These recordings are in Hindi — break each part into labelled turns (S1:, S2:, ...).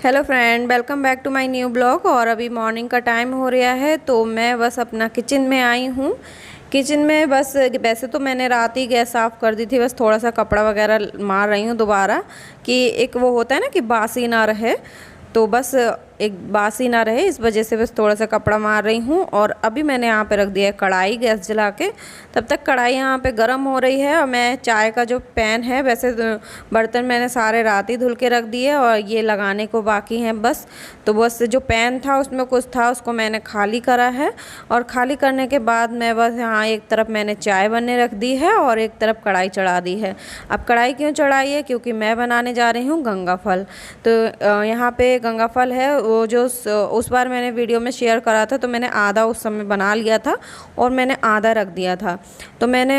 S1: Hello friend, welcome back to my new blog. और अभी मॉर्निंग का टाइम हो रहा है तो मैं बस अपना किचन में आई हूँ। किचन में बस वैसे तो मैंने रात ही गैस साफ़ कर दी थी, बस थोड़ा सा कपड़ा वगैरह मार रही हूँ दोबारा कि एक वो होता है ना कि बासी ना रहे, तो बस एक बासी ना रहे इस वजह से बस थोड़ा सा कपड़ा मार रही हूँ। और अभी मैंने यहाँ पे रख दिया है कढ़ाई गैस जला के। तब तक कढ़ाई यहाँ पे गर्म हो रही है और मैं चाय का जो पैन है, वैसे बर्तन मैंने सारे रात ही धुल के रख दिए और ये लगाने को बाकी हैं बस। तो बस जो पैन था उसमें कुछ था, उसको मैंने खाली करा है। और खाली करने के बाद मैं बस यहाँ एक तरफ मैंने चाय बनने रख दी है और एक तरफ कढ़ाई चढ़ा दी है। अब कढ़ाई क्यों चढ़ाई है? क्योंकि मैं बनाने जा रही हूँ गंगा फल। तो यहाँ पे गंगा फल है, वो जो उस बार मैंने वीडियो में शेयर करा था तो मैंने आधा उस समय बना लिया था और मैंने आधा रख दिया था। तो मैंने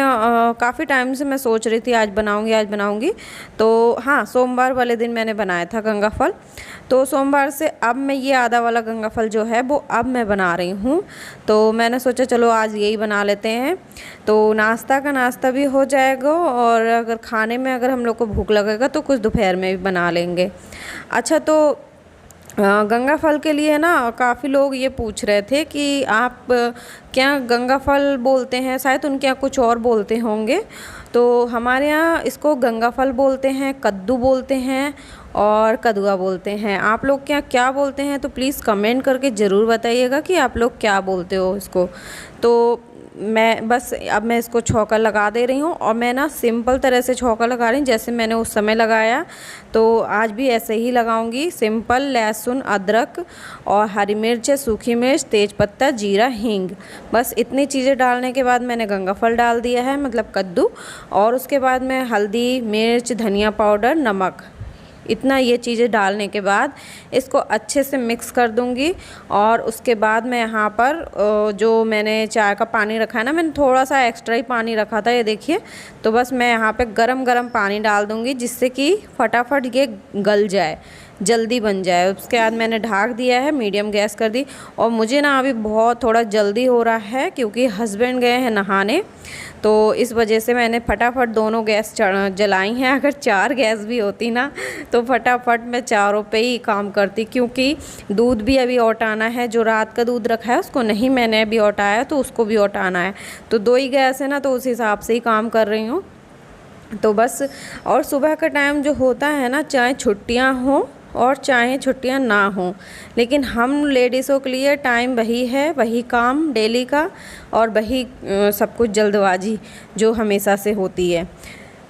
S1: काफ़ी टाइम से मैं सोच रही थी आज बनाऊंगी। तो हाँ, सोमवार वाले दिन मैंने बनाया था गंगा फल। तो सोमवार से अब मैं ये आधा वाला गंगा फल जो है वो अब मैं बना रही हूँ। तो मैंने सोचा चलो आज यही बना लेते हैं, तो नाश्ता का नाश्ता भी हो जाएगा और अगर खाने में अगर हम लोग को भूख लगेगा तो कुछ दोपहर में भी बना लेंगे। अच्छा, तो गंगा फल के लिए ना काफ़ी लोग ये पूछ रहे थे कि आप क्या गंगा फल बोलते हैं, शायद उनके यहाँ कुछ और बोलते होंगे। तो हमारे यहाँ इसको गंगा फल बोलते हैं, कद्दू बोलते हैं और कदुआ बोलते हैं। आप लोग क्या बोलते हैं तो प्लीज़ कमेंट करके ज़रूर बताइएगा कि आप लोग क्या बोलते हो इसको। तो मैं बस अब मैं इसको छौंका लगा दे रही हूँ और मैं ना सिंपल तरह से छौंका लगा रही हूँ जैसे मैंने उस समय लगाया। तो आज भी ऐसे ही लगाऊंगी, सिंपल लहसुन, अदरक और हरी मिर्च, सूखी मिर्च, तेज़पत्ता, जीरा, हींग, बस इतनी चीज़ें डालने के बाद मैंने गंगा फल डाल दिया है, मतलब कद्दू। और उसके बाद मैं हल्दी, मिर्च, धनिया पाउडर, नमक, इतना ये चीज़ें डालने के बाद इसको अच्छे से मिक्स कर दूंगी। और उसके बाद मैं यहाँ पर जो मैंने चाय का पानी रखा है ना, मैंने थोड़ा सा एक्स्ट्रा ही पानी रखा था, ये देखिए। तो बस मैं यहाँ पे गरम गरम पानी डाल दूंगी जिससे कि फटाफट ये गल जाए, जल्दी बन जाए। उसके बाद मैंने ढाक दिया है, मीडियम गैस कर दी। और मुझे ना अभी बहुत थोड़ा जल्दी हो रहा है क्योंकि हस्बैंड गए हैं नहाने, तो इस वजह से मैंने फटाफट दोनों गैस जलाई हैं। अगर 4 गैस भी होती ना तो फटाफट मैं चारों पे ही काम करती, क्योंकि दूध भी अभी औटाना है। जो रात का दूध रखा है उसको नहीं मैंने अभी औटाया, तो उसको भी औटाना है। तो 2 ही गैस है ना, तो उस हिसाब से ही काम कर रही हूँ। तो बस, और सुबह का टाइम जो होता है ना, चाहे छुट्टियाँ हों और चाहे छुट्टियां ना हों, लेकिन हम लेडीज़ों के लिए टाइम वही है, वही काम डेली का और वही सब कुछ जल्दबाजी जो हमेशा से होती है।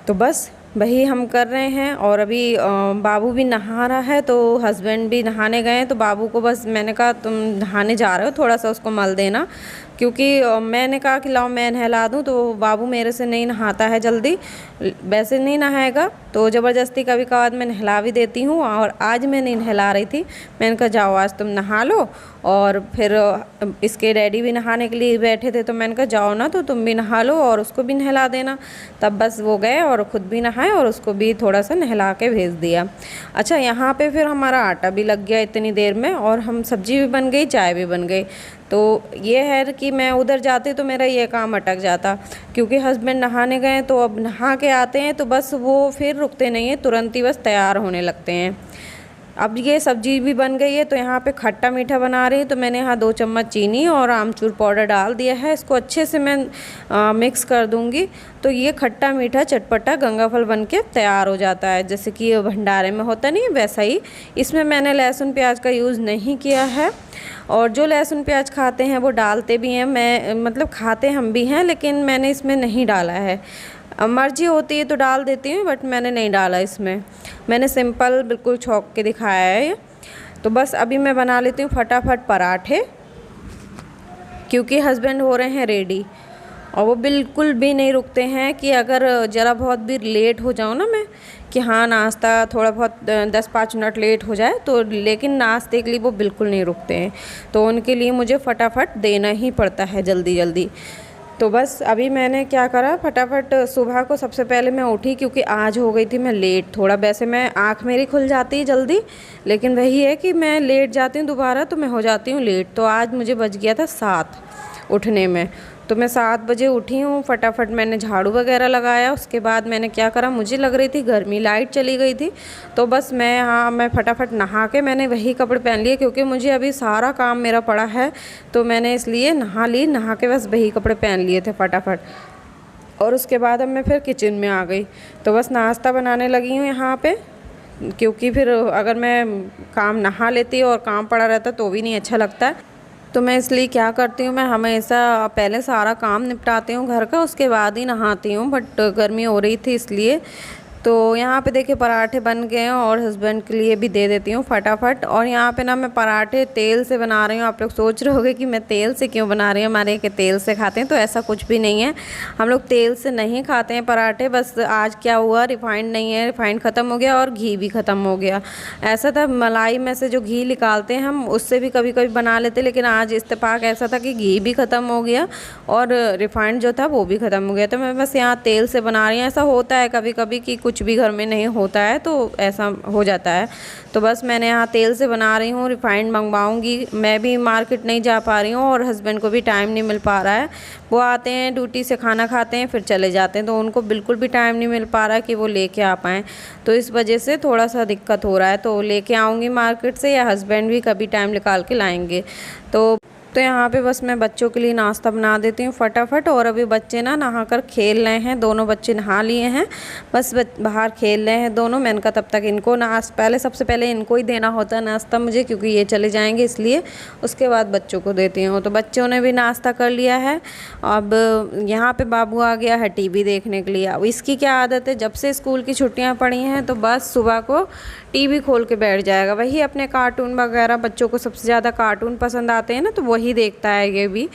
S1: तो बस वही हम कर रहे हैं। और अभी बाबू भी नहा रहा है, तो हस्बैंड भी नहाने गए हैं। तो बाबू को बस मैंने कहा तुम नहाने जा रहे हो, थोड़ा सा उसको मल देना, क्योंकि मैंने कहा कि लाओ मैं नहला दूँ। तो बाबू मेरे से नहीं नहाता है जल्दी, वैसे नहीं नहाएगा तो ज़बरदस्ती कभी कभार मैं नहला भी देती हूँ। और आज मैं नहीं नहला रही थी, मैंने कहा जाओ आज तुम नहा लो। और फिर इसके डैडी भी नहाने के लिए बैठे थे, तो मैंने कहा जाओ ना तो तुम भी नहा लो और उसको भी नहला देना। तब बस वो गए और ख़ुद भी नहाए और उसको भी थोड़ा सा नहला के भेज दिया। अच्छा, यहाँ पे फिर हमारा आटा भी लग गया इतनी देर में और हम सब्जी भी बन गई, चाय भी बन गई। तो ये है कि मैं उधर जाती तो मेरा ये काम अटक जाता, क्योंकि हस्बैंड नहाने गए। तो अब नहा के आते हैं तो बस वो फिर रुकते नहीं हैं, तुरंत ही बस तैयार होने लगते हैं। अब ये सब्जी भी बन गई है, तो यहाँ पे खट्टा मीठा बना रही हूँ। तो मैंने यहाँ 2 चम्मच चीनी और आमचूर पाउडर डाल दिया है, इसको अच्छे से मैं मिक्स कर दूँगी। तो ये खट्टा मीठा चटपटा गंगा फल बन के तैयार हो जाता है, जैसे कि ये भंडारे में होता नहीं वैसा ही। इसमें मैंने लहसुन प्याज का यूज़ नहीं किया है, और जो लहसुन प्याज खाते हैं वो डालते भी हैं, मैं मतलब खाते हम भी हैं, लेकिन मैंने इसमें नहीं डाला है। मर्जी होती है तो डाल देती हूँ, बट मैंने नहीं डाला इसमें। मैंने सिंपल बिल्कुल छौंक के दिखाया है। तो बस अभी मैं बना लेती हूँ फटाफट पराठे, क्योंकि हस्बैंड हो रहे हैं रेडी और वो बिल्कुल भी नहीं रुकते हैं कि अगर ज़रा बहुत भी लेट हो जाऊँ ना मैं, कि हाँ नाश्ता थोड़ा बहुत 10-5 मिनट लेट हो जाए तो, लेकिन नाश्ते के लिए वो बिल्कुल नहीं रुकते हैं। तो उनके लिए मुझे फटाफट देना ही पड़ता है जल्दी जल्दी। तो बस अभी मैंने क्या करा, फटाफट सुबह को सबसे पहले मैं उठी, क्योंकि आज हो गई थी मैं लेट थोड़ा। वैसे मैं आँख मेरी खुल जाती है जल्दी, लेकिन वही है कि मैं लेट जाती हूँ दोबारा तो मैं हो जाती हूँ लेट। तो आज मुझे बज गया था 7 उठने में। तो मैं 7 बजे उठी हूँ, फटाफट मैंने झाड़ू वगैरह लगाया। उसके बाद मैंने क्या करा, मुझे लग रही थी गर्मी, लाइट चली गई थी, तो बस मैं फटाफट नहा के मैंने वही कपड़े पहन लिए, क्योंकि मुझे अभी सारा काम मेरा पड़ा है, तो मैंने इसलिए नहा के बस वही कपड़े पहन लिए थे फटाफट। और उसके बाद अब मैं फिर किचन में आ गई, तो बस नाश्ता बनाने लगी हूँ यहाँ पे, क्योंकि फिर अगर मैं काम नहा लेती और काम पड़ा रहता तो भी नहीं अच्छा लगता है। तो मैं इसलिए क्या करती हूँ, मैं हमेशा पहले सारा काम निपटाती हूँ घर का, उसके बाद ही नहाती हूँ, बट गर्मी हो रही थी इसलिए। तो यहाँ पे देखिए पराठे बन गए हैं और हस्बैंड के लिए भी दे देती हूँ फटाफट। और यहाँ पे ना मैं पराठे तेल से बना रही हूँ। आप लोग सोच रहे होंगे कि मैं तेल से क्यों बना रही हूँ, हमारे के तेल से खाते हैं, तो ऐसा कुछ भी नहीं है, हम लोग तेल से नहीं खाते हैं पराठे। बस आज क्या हुआ, रिफाइंड नहीं है, रिफाइंड ख़त्म हो गया और घी भी ख़त्म हो गया। ऐसा था, मलाई में से जो घी निकालते हैं हम, उससे भी कभी कभी बना लेते, लेकिन आज इत्तेफाक ऐसा था कि घी भी ख़त्म हो गया और रिफाइंड जो था वो भी ख़त्म हो गया। तो मैं बस यहाँ तेल से बना रही हूँ। ऐसा होता है कभी कभी कि कुछ भी घर में नहीं होता है तो ऐसा हो जाता है। तो बस मैंने यहाँ तेल से बना रही हूँ, रिफाइंड मंगवाऊँगी। मैं भी मार्केट नहीं जा पा रही हूँ और हस्बैंड को भी टाइम नहीं मिल पा रहा है। वो आते हैं ड्यूटी से, खाना खाते हैं, फिर चले जाते हैं, तो उनको बिल्कुल भी टाइम नहीं मिल पा रहा है कि वो लेके आ पाएँ। तो इस वजह से थोड़ा सा दिक्कत हो रहा है। तो लेके आऊँगी मार्केट से, या हस्बैंड भी कभी टाइम निकाल के लाएँगे। तो यहाँ पे बस मैं बच्चों के लिए नाश्ता बना देती हूँ फटाफट। और अभी बच्चे ना नहाकर खेल रहे हैं, दोनों बच्चे नहा लिए हैं, बस बाहर खेल रहे हैं दोनों। मैंने कहा तब तक इनको सबसे पहले इनको ही देना होता है नाश्ता मुझे, क्योंकि ये चले जाएंगे इसलिए। उसके बाद बच्चों को देती हूँ। तो बच्चों ने भी नाश्ता कर लिया है। अब यहाँ पे बाबू आ गया है टीवी देखने के लिए। अब इसकी क्या आदत है, जब से स्कूल की छुट्टियाँ पड़ी हैं तो बस सुबह को टीवी खोल के बैठ जाएगा, वही अपने कार्टून वगैरह, बच्चों को सबसे ज़्यादा कार्टून पसंद आते हैं ना, तो वही देखता है ये भी।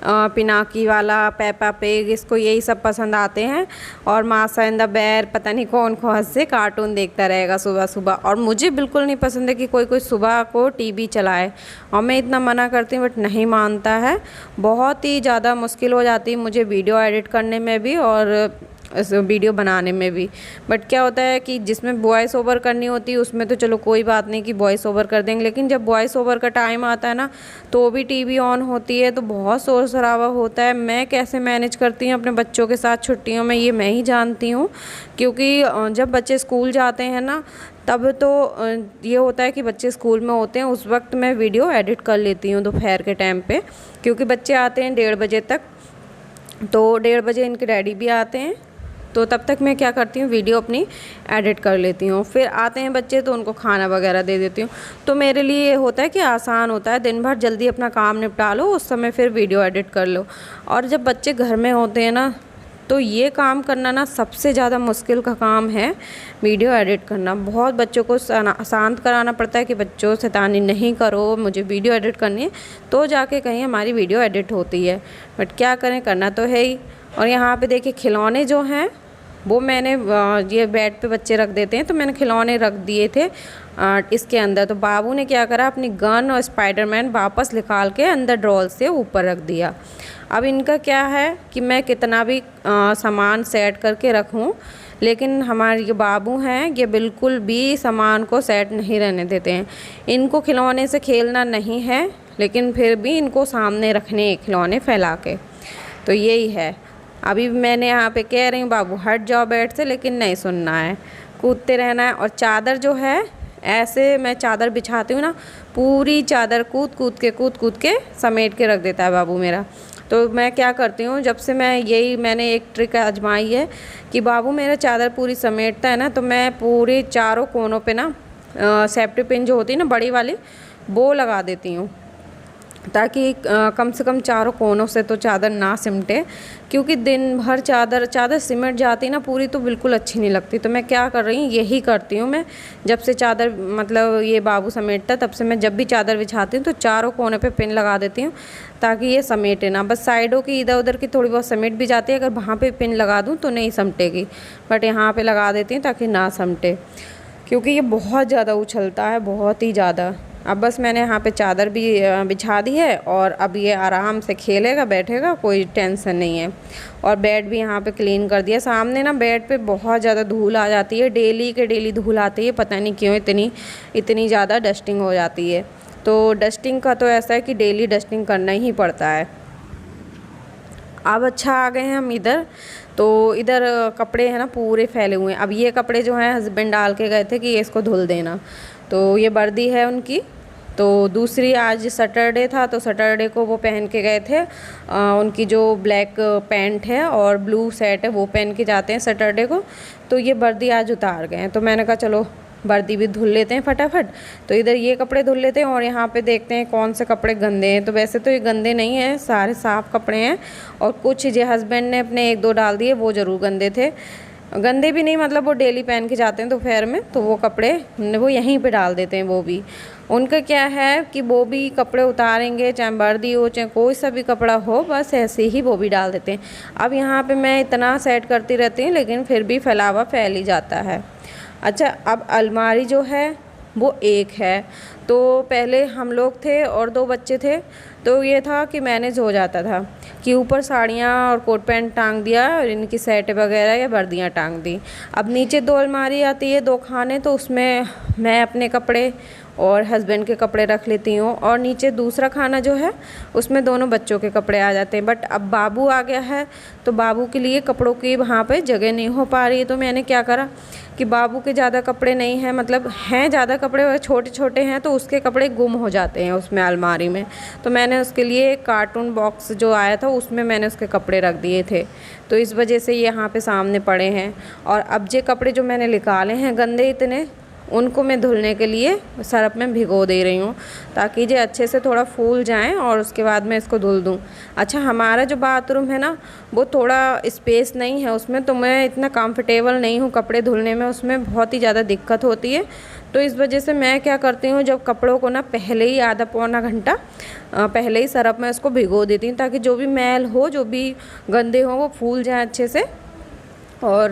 S1: पिनाकी वाला, पेपा पिग, इसको यही सब पसंद आते हैं। और मासा एंड द बेयर, पता नहीं कौन कौन से कार्टून देखता रहेगा सुबह सुबह। और मुझे बिल्कुल नहीं पसंद है कि कोई सुबह को टीवी चलाए, और मैं इतना मना करती हूँ बट नहीं मानता है। बहुत ही ज़्यादा मुश्किल हो जाती है मुझे वीडियो एडिट करने में भी और वीडियो बनाने में भी। बट क्या होता है कि जिसमें वॉइस ओवर करनी होती है उसमें तो चलो कोई बात नहीं कि वॉइस ओवर कर देंगे, लेकिन जब वॉइस ओवर का टाइम आता है ना, तो भी टीवी ऑन होती है, तो बहुत शोर शराबा होता है। मैं कैसे मैनेज करती हूँ अपने बच्चों के साथ छुट्टियों में, ये मैं ही जानती हूँ। क्योंकि जब बच्चे स्कूल जाते हैं ना, तब तो ये होता है कि बच्चे स्कूल में होते हैं, उस वक्त मैं वीडियो एडिट कर लेती हूँ दोपहर के टाइम पे, क्योंकि बच्चे आते हैं 1:30 बजे तक। तो 1:30 बजे इनके डैडी भी आते हैं, तो तब तक मैं क्या करती हूँ, वीडियो अपनी एडिट कर लेती हूँ। फिर आते हैं बच्चे तो उनको खाना वगैरह दे देती हूँ। तो मेरे लिए ये होता है कि आसान होता है, दिन भर जल्दी अपना काम निपटा लो, उस समय फिर वीडियो एडिट कर लो। और जब बच्चे घर में होते हैं ना, तो ये काम करना ना सबसे ज़्यादा मुश्किल का काम है, वीडियो एडिट करना। बहुत बच्चों को शांत कराना पड़ता है कि बच्चों शैतानी नहीं करो, मुझे वीडियो एडिट करनी है, तो जाके कहीं हमारी वीडियो एडिट होती है। बट क्या करें, करना तो है ही। और यहाँ पे देखिए खिलौने जो हैं वो मैंने ये बेड पे बच्चे रख देते हैं, तो मैंने खिलौने रख दिए थे इसके अंदर। तो बाबू ने क्या करा, अपनी गन और स्पाइडरमैन वापस निकाल के अंदर ड्रॉल से ऊपर रख दिया। अब इनका क्या है कि मैं कितना भी सामान सेट करके रखूं, लेकिन हमारे ये बाबू हैं, ये बिल्कुल भी सामान को सेट नहीं रहने देते हैं। इनको खिलौने से खेलना नहीं है, लेकिन फिर भी इनको सामने रखने खिलौने फैला के। तो यही है। अभी मैंने यहाँ पे कह रही हूँ बाबू हट जाओ बेड से, लेकिन नहीं सुनना है, कूदते रहना है। और चादर जो है, ऐसे मैं चादर बिछाती हूँ ना, पूरी चादर कूद कूद के समेट के रख देता है बाबू मेरा। तो मैं क्या करती हूँ, जब से मैंने एक ट्रिक आजमाई है कि बाबू मेरा चादर पूरी समेटता है ना, तो मैं पूरे चारों कोनों पे ना सेफ्टी पिन जो होती है ना बड़ी वाली, वो लगा देती हूँ, ताकि कम से कम चारों कोनों से तो चादर ना सिमटे। क्योंकि दिन भर चादर सिमट जाती ना पूरी, तो बिल्कुल अच्छी नहीं लगती। तो मैं क्या कर रही हूँ, यही करती हूँ मैं। जब से चादर मतलब ये बाबू समेटता, तब से मैं जब भी चादर बिछाती हूँ तो चारों कोने पे पिन लगा देती हूँ, ताकि ये समेटे ना। बस साइडों की इधर उधर की थोड़ी बहुत समेट भी जाती है, अगर वहाँ पे पिन लगा दूँ तो नहीं समटेगी, बट यहाँ पे लगा देती हूँ ताकि ना समटे, क्योंकि ये बहुत ज़्यादा उछलता है, बहुत ही ज़्यादा। अब बस मैंने यहाँ पे चादर भी बिछा दी है, और अब ये आराम से खेलेगा, बैठेगा, कोई टेंशन नहीं है। और बेड भी यहाँ पे क्लीन कर दिया। सामने ना बेड पे बहुत ज़्यादा धूल आ जाती है, डेली के डेली धूल आती है, पता नहीं क्यों इतनी ज़्यादा डस्टिंग हो जाती है। तो डस्टिंग का तो ऐसा है कि डेली डस्टिंग करना ही पड़ता है। अब अच्छा आ गए हैं हम इधर। तो इधर कपड़े हैं ना पूरे फैले हुए हैं। अब ये कपड़े जो हैं हस्बैंड डाल के गए थे कि ये इसको धुल देना, तो ये वर्दी है उनकी। तो दूसरी आज सैटरडे था तो सैटरडे को वो पहन के गए थे, उनकी जो ब्लैक पैंट है और ब्लू सेट है वो पहन के जाते हैं सैटरडे को। तो ये वर्दी आज उतार गए हैं, तो मैंने कहा चलो वर्दी भी धुल लेते हैं फटाफट। तो इधर ये कपड़े धुल लेते हैं और यहाँ पे देखते हैं कौन से कपड़े गंदे हैं। तो वैसे तो ये गंदे नहीं हैं, सारे साफ़ कपड़े हैं, और कुछ जो हस्बैंड ने अपने 1-2 डाल दिए वो ज़रूर गंदे थे। गंदे भी नहीं, मतलब वो डेली पहन के जाते हैं दोपहर में, तो वो कपड़े वो यहीं पे डाल देते हैं। वो भी उनका क्या है कि वो भी कपड़े उतारेंगे, चाहे वर्दी हो चाहे कोई सा भी कपड़ा हो, बस ऐसे ही वो भी डाल देते हैं। अब यहाँ पे मैं इतना सेट करती रहती हूँ लेकिन फिर भी फैलावा फैल ही जाता है। अच्छा, अब अलमारी जो है वो एक है। तो पहले हम लोग थे और 2 बच्चे थे, तो ये था कि मैनेज हो जाता था कि ऊपर साड़ियाँ और कोट पैंट टांग दिया और इनकी सेट वगैरह या वर्दियाँ टांग दी। अब नीचे 2 अलमारी आती है, 2 खाने, तो उसमें मैं अपने कपड़े और हस्बैंड के कपड़े रख लेती हूँ, और नीचे दूसरा खाना जो है उसमें दोनों बच्चों के कपड़े आ जाते हैं। बट अब बाबू आ गया है तो बाबू के लिए कपड़ों की वहाँ पे जगह नहीं हो पा रही है। तो मैंने क्या करा कि बाबू के ज़्यादा कपड़े नहीं हैं, मतलब हैं ज़्यादा कपड़े और छोटे छोटे हैं, तो उसके कपड़े गुम हो जाते हैं उसमें अलमारी में। तो मैंने उसके लिए एक कार्टून बॉक्स जो आया था उसमें मैंने उसके कपड़े रख दिए थे, तो इस वजह से ये यहाँ पे सामने पड़े हैं। और अब ये कपड़े जो मैंने निकाले हैं गंदे इतने, उनको मैं धुलने के लिए सर्फ में भिगो दे रही हूँ ताकि ये अच्छे से थोड़ा फूल जाएं और उसके बाद मैं इसको धुल दूँ। अच्छा, हमारा जो बाथरूम है ना वो थोड़ा स्पेस नहीं है उसमें, तो मैं इतना कंफर्टेबल नहीं हूँ कपड़े धुलने में, उसमें बहुत ही ज़्यादा दिक्कत होती है। तो इस वजह से मैं क्या करती हूँ, जब कपड़ों को ना पहले ही आधा पौना घंटा पहले ही सर्फ में इसको भिगो देती हूँ ताकि जो भी मैल हो, जो भी गंदे हो, वो फूल जाए अच्छे से। और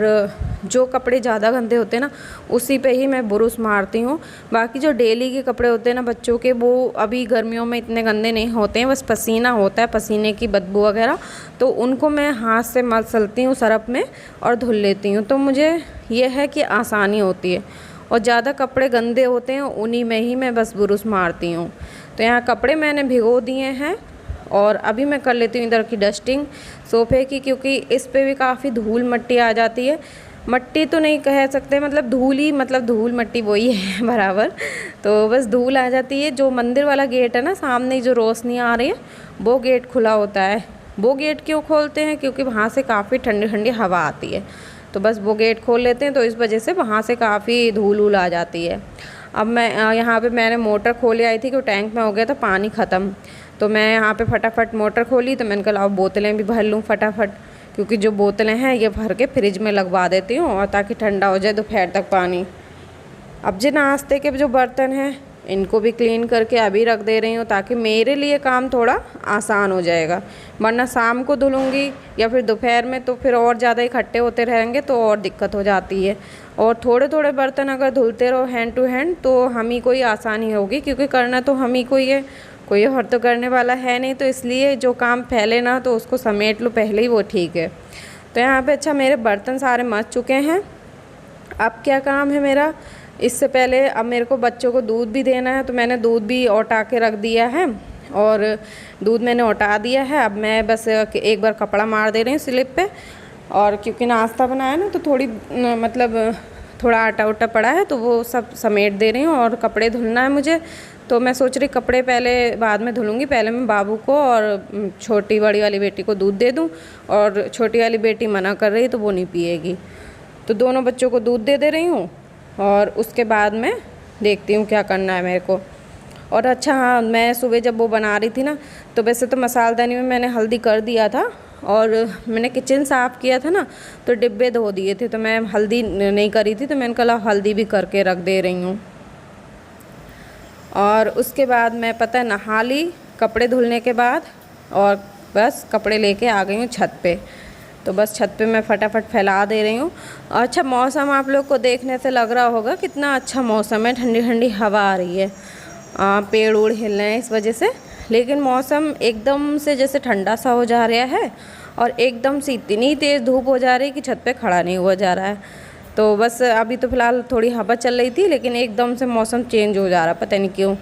S1: जो कपड़े ज़्यादा गंदे होते हैं ना उसी पे ही मैं बुरुश मारती हूँ। बाकी जो डेली के कपड़े होते हैं ना बच्चों के, वो अभी गर्मियों में इतने गंदे नहीं होते हैं, बस पसीना होता है, पसीने की बदबू वगैरह, तो उनको मैं हाथ से मसलती हूँ सर्फ में और धुल लेती हूँ। तो मुझे ये है कि आसानी होती है। और ज़्यादा कपड़े गंदे होते हैं उन्हीं में ही मैं बस बुरुश मारती हूँ। तो यहाँ कपड़े मैंने भिगो दिए हैं और अभी मैं कर लेती हूँ इधर की डस्टिंग सोफ़े की, क्योंकि इस पे भी काफ़ी धूल मट्टी आ जाती है। मट्टी तो नहीं कह सकते, मतलब धूल ही, मतलब धूल मट्टी वही है बराबर। तो बस धूल आ जाती है। जो मंदिर वाला गेट है ना सामने, जो रोशनी आ रही है, वो गेट खुला होता है। वो गेट क्यों खोलते हैं, क्योंकि वहाँ से काफ़ी ठंडी ठंडी हवा आती है, तो बस वो गेट खोल लेते हैं, तो इस वजह से वहाँ से काफ़ी धूल वूल आ जाती है। अब मैं यहाँ पे मैंने मोटर खोले आई थी कि टैंक में हो गया था पानी ख़त्म, तो मैं यहाँ पे फटाफट मोटर खोली। तो मैंने कहा लाओ बोतलें भी भर लूँ फटाफट, क्योंकि जो बोतलें हैं ये भर के फ्रिज में लगवा देती हूँ और ताकि ठंडा हो जाए दोपहर तक पानी। अब जो नाश्ते के जो बर्तन हैं इनको भी क्लीन करके अभी रख दे रही हूँ ताकि मेरे लिए काम थोड़ा आसान हो जाएगा, वरना शाम को धुलूँगी या फिर दोपहर में तो फिर और ज़्यादा इकट्ठे होते रहेंगे तो और दिक्कत हो जाती है। और थोड़े थोड़े बर्तन अगर धुलते रहो हैंड टू हैंड तो हम ही को ही आसानी होगी, क्योंकि करना तो हम ही को ही है, कोई और तो करने वाला है नहीं। तो इसलिए जो काम फैले ना तो उसको समेट लो पहले ही, वो ठीक है। तो यहाँ पे अच्छा मेरे बर्तन सारे मच चुके हैं। अब क्या काम है मेरा, इससे पहले अब मेरे को बच्चों को दूध भी देना है, तो मैंने दूध भी औटा के रख दिया है और दूध मैंने औटा दिया है। अब मैं बस एक बार कपड़ा मार दे रही हूँ स्लिप पे, और क्योंकि नाश्ता बनाया ना तो थोड़ी मतलब थोड़ा आटा उटा पड़ा है तो वो सब समेट दे रही हूँ और कपड़े धुलना है मुझे। तो मैं सोच रही कपड़े पहले बाद में धुलूँगी, पहले मैं बाबू को और छोटी बड़ी वाली बेटी को दूध दे दूँ, और छोटी वाली बेटी मना कर रही तो वो नहीं पिएगी, तो दोनों बच्चों को दूध दे रही हूँ और उसके बाद मैं देखती हूँ क्या करना है मेरे को। और अच्छा हाँ, मैं सुबह जब वो बना रही थी ना तो वैसे तो मसालदानी में मैंने हल्दी कर दिया था और मैंने किचन साफ़ किया था ना तो डिब्बे धो दिए थे, तो मैं हल्दी नहीं करी थी, तो मैंने कहा हल्दी भी करके रख दे रही हूँ। और उसके बाद मैं पता नहा ली कपड़े धुलने के बाद, और बस कपड़े लेके आ गई हूँ छत पे। तो बस छत पे मैं फटाफट फैला दे रही हूँ। अच्छा, मौसम आप लोग को देखने से लग रहा होगा कितना अच्छा मौसम है, ठंडी ठंडी हवा आ रही है, पेड़ उड़ हिल रहे हैं इस वजह से। लेकिन मौसम एकदम से जैसे ठंडा सा हो जा रहा है और एकदम से इतनी तेज़ धूप हो जा रही है कि छत पे खड़ा नहीं हुआ जा रहा है। तो बस अभी तो फ़िलहाल थोड़ी हवा चल रही थी, लेकिन एकदम से मौसम चेंज हो जा रहा है, पता नहीं क्यों।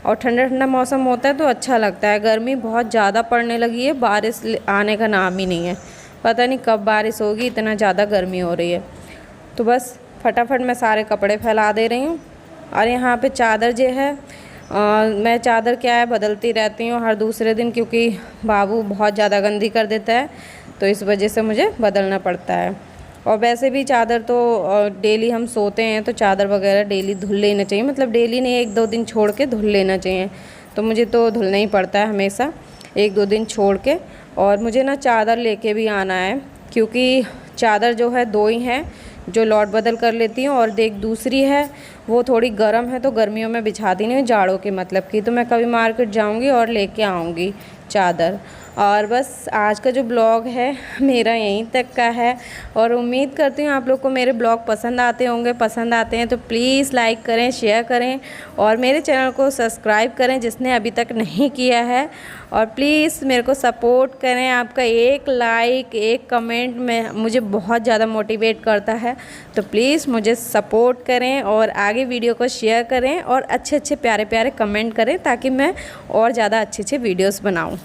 S1: और ठंडा ठंडा मौसम होता है तो अच्छा लगता है। गर्मी बहुत ज़्यादा पड़ने लगी है, बारिश आने का नाम ही नहीं है। पता नहीं कब बारिश होगी, इतना ज़्यादा गर्मी हो रही है। तो बस फटाफट मैं सारे कपड़े फैला दे रही हूँ। और यहाँ पे चादर जो है मैं चादर क्या है बदलती रहती हूँ हर दूसरे दिन, क्योंकि बाबू बहुत ज़्यादा गंदी कर देता है, तो इस वजह से मुझे बदलना पड़ता है। और वैसे भी चादर तो डेली हम सोते हैं तो चादर वगैरह डेली धुल लेना चाहिए, मतलब डेली नहीं, 1-2 दिन छोड़ के धुल लेना चाहिए। तो मुझे तो धुलना ही पड़ता है हमेशा 1-2 दिन छोड़ के। और मुझे ना चादर लेके भी आना है, क्योंकि चादर जो है 2 ही हैं जो लौट बदल कर लेती हूँ, और एक दूसरी है वो थोड़ी गर्म है तो गर्मियों में बिछाती नहीं हूँ, जाड़ों के मतलब की। तो मैं कभी मार्केट जाऊँगी और लेके आऊँगी चादर। और बस आज का जो ब्लॉग है मेरा यहीं तक का है, और उम्मीद करती हूँ आप लोग को मेरे ब्लॉग पसंद आते होंगे। पसंद आते हैं तो प्लीज़ लाइक करें, शेयर करें और मेरे चैनल को सब्सक्राइब करें जिसने अभी तक नहीं किया है। और प्लीज़ मेरे को सपोर्ट करें, आपका एक लाइक, एक कमेंट में मुझे बहुत ज़्यादा मोटिवेट करता है। तो प्लीज़ मुझे सपोर्ट करें और आगे वीडियो को शेयर करें और अच्छे अच्छे प्यारे प्यारे कमेंट करें, ताकि मैं और ज़्यादा अच्छे अच्छे वीडियोस बनाऊं।